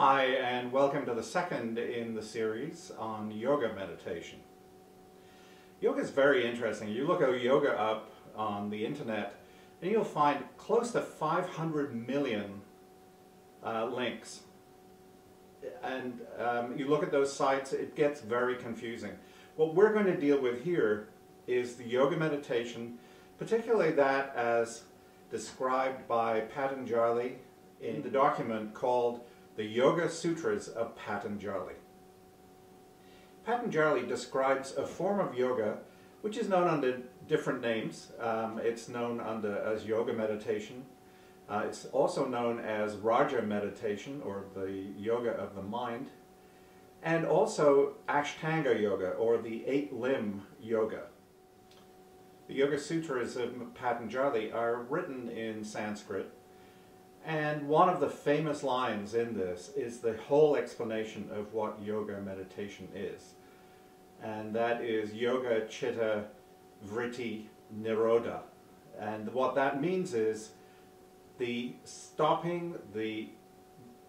Hi, and welcome to the second in the series on yoga meditation. Yoga is very interesting. You look at yoga up on the internet and you'll find close to 500 million links. And you look at those sites, it gets very confusing. What we're going to deal with here is the yoga meditation, particularly that as described by Patanjali in the document called the Yoga Sutras of Patanjali. Patanjali describes a form of yoga which is known under different names. It's known as yoga meditation. It's also known as Raja meditation, or the yoga of the mind, and also Ashtanga yoga, or the 8-limb yoga. The Yoga Sutras of Patanjali are written in Sanskrit, and one of the famous lines in this is the whole explanation of what yoga meditation is. And that is yoga chitta vritti nirodha. And what that means is the stopping the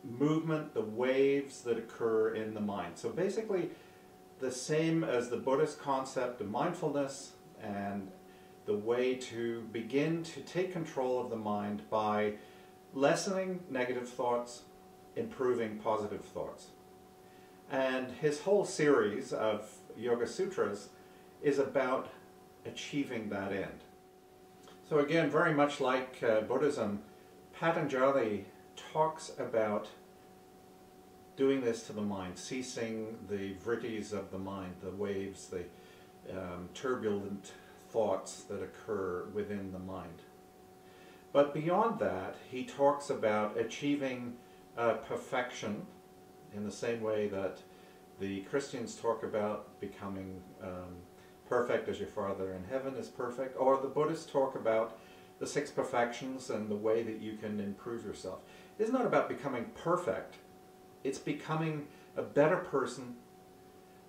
movement, the waves that occur in the mind. So basically the same as the Buddhist concept of mindfulness, and the way to begin to take control of the mind by lessening negative thoughts, improving positive thoughts. And his whole series of Yoga Sutras is about achieving that end. So again, very much like Buddhism, Patanjali talks about doing this to the mind, ceasing the vrittis of the mind, the waves, the turbulent thoughts that occur within the mind. But beyond that, he talks about achieving perfection in the same way that the Christians talk about becoming perfect as your Father in heaven is perfect, or the Buddhists talk about the 6 perfections and the way that you can improve yourself. It's not about becoming perfect. It's becoming a better person,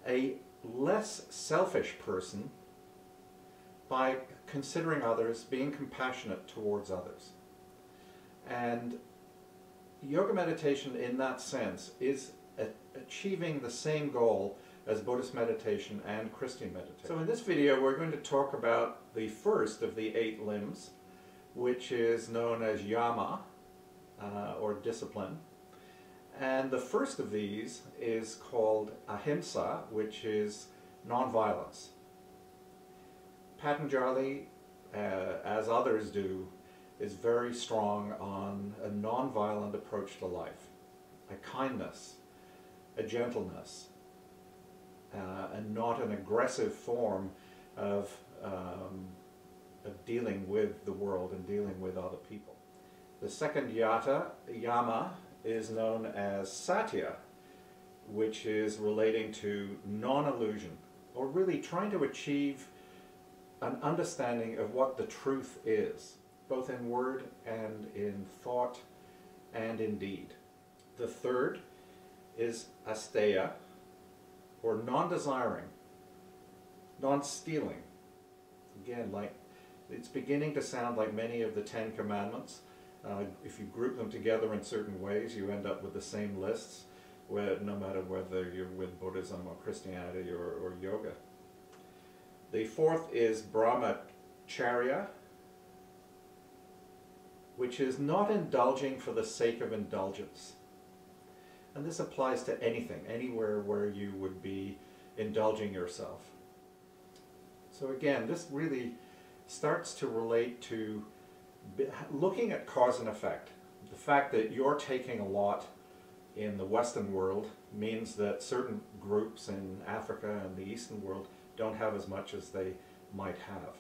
a less selfish person, by considering others, being compassionate towards others. And yoga meditation in that sense is achieving the same goal as Buddhist meditation and Christian meditation. So in this video we're going to talk about the first of the 8 limbs, which is known as Yama, or discipline. And the first of these is called ahimsa, which is nonviolence. Patanjali, as others do, is very strong on a non-violent approach to life, a kindness, a gentleness, and not an aggressive form of dealing with the world and dealing with other people. The second Yama, is known as satya, which is relating to non-illusion, or really trying to achieve an understanding of what the truth is, both in word and in thought and in deed. The third is asteya, or non-desiring, non-stealing. Again, like it's beginning to sound like many of the 10 Commandments. If you group them together in certain ways, you end up with the same lists, no matter whether you're with Buddhism or Christianity or yoga. The fourth is brahmacharya, which is not indulging for the sake of indulgence. And this applies to anything, anywhere where you would be indulging yourself. So again, this really starts to relate to looking at cause and effect. The fact that you're taking a lot in the Western world means that certain groups in Africa and the Eastern world don't have as much as they might have.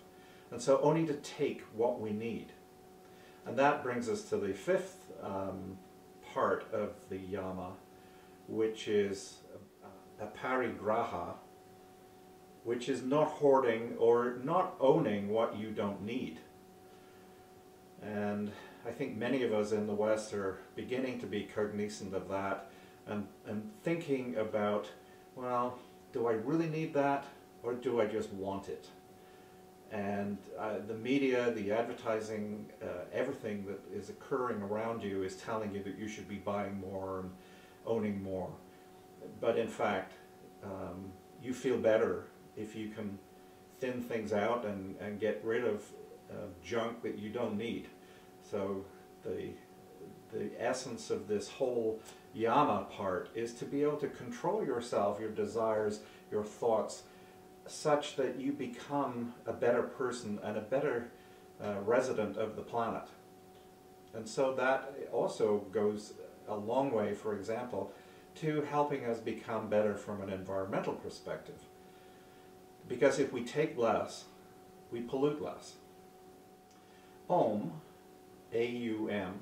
And so only to take what we need. And that brings us to the fifth part of the Yama, which is aparigraha, which is not hoarding or not owning what you don't need. And I think many of us in the West are beginning to be cognizant of that and thinking about, well, do I really need that, or do I just want it? And the media, the advertising, everything that is occurring around you is telling you that you should be buying more owning more. But in fact, you feel better if you can thin things out and get rid of junk that you don't need. So the essence of this whole Yama part is to be able to control yourself, your desires, your thoughts, such that you become a better person and a better resident of the planet. And so that also goes a long way, for example, to helping us become better from an environmental perspective. Because if we take less, we pollute less. Om, A-U-M,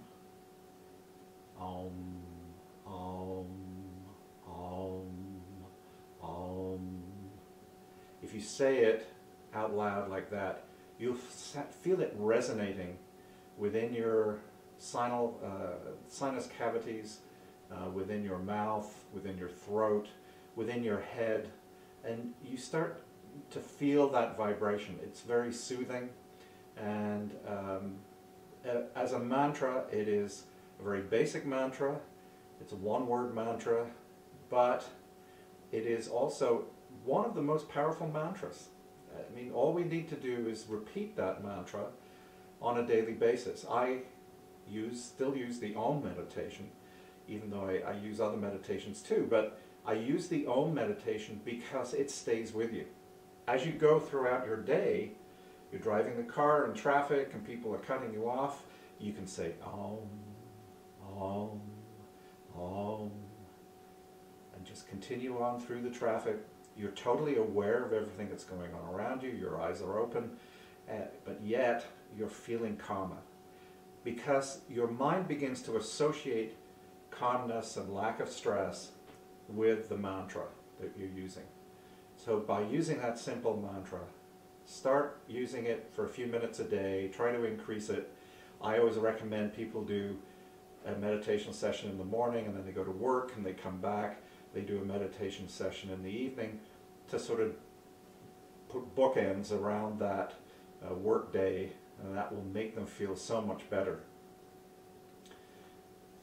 Om, Om, Om, Om. If you say it out loud like that, you'll feel it resonating within your sinus cavities, within your mouth, within your throat, within your head, and you start to feel that vibration. It's very soothing, and as a mantra, it is a very basic mantra. It's a one-word mantra, but it is also one of the most powerful mantras. I mean, all we need to do is repeat that mantra on a daily basis. I still use the Om meditation, even though I use other meditations too, but I use the Om meditation because it stays with you. As you go throughout your day, you're driving the car in traffic and people are cutting you off, you can say Om, Om, Om, and just continue on through the traffic. You're totally aware of everything that's going on around you, your eyes are open, but yet you're feeling calmer. Because your mind begins to associate calmness and lack of stress with the mantra that you're using. So by using that simple mantra, start using it for a few minutes a day, try to increase it. I always recommend people do a meditation session in the morning and then they go to work and they come back, they do a meditation session in the evening to sort of put bookends around that work day, and that will make them feel so much better.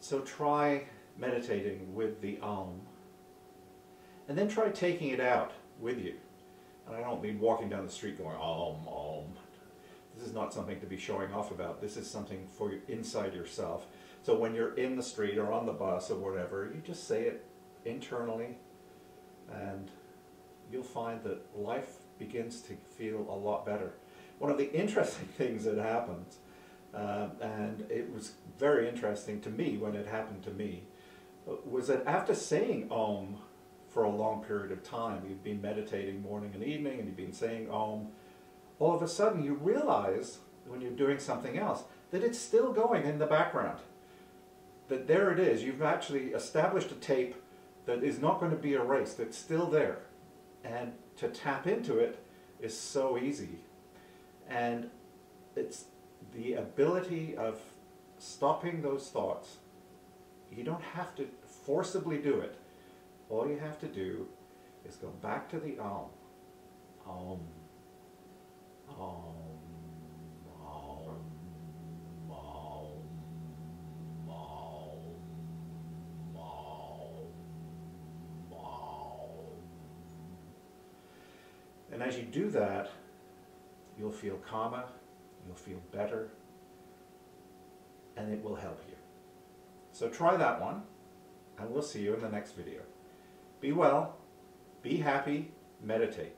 So try meditating with the Om, and then try taking it out with you. And I don't mean walking down the street going Om, Om. This is not something to be showing off about. This is something for inside yourself. So when you're in the street or on the bus or whatever, you just say it internally, and you'll find that life begins to feel a lot better. One of the interesting things that happens, and it was very interesting to me when it happened to me, was that after saying Om for a long period of time, you've been meditating morning and evening and you've been saying Om, all of a sudden you realize when you're doing something else that it's still going in the background. That there it is, you've actually established a tape that is not going to be erased, it's still there. And to tap into it is so easy. And it's the ability of stopping those thoughts. You don't have to forcibly do it. All you have to do is go back to the Om. Om. Om. Om. Om. Om. Om. And as you do that, you'll feel calmer, you'll feel better, and it will help you. So try that one, and we'll see you in the next video. Be well, be happy, meditate.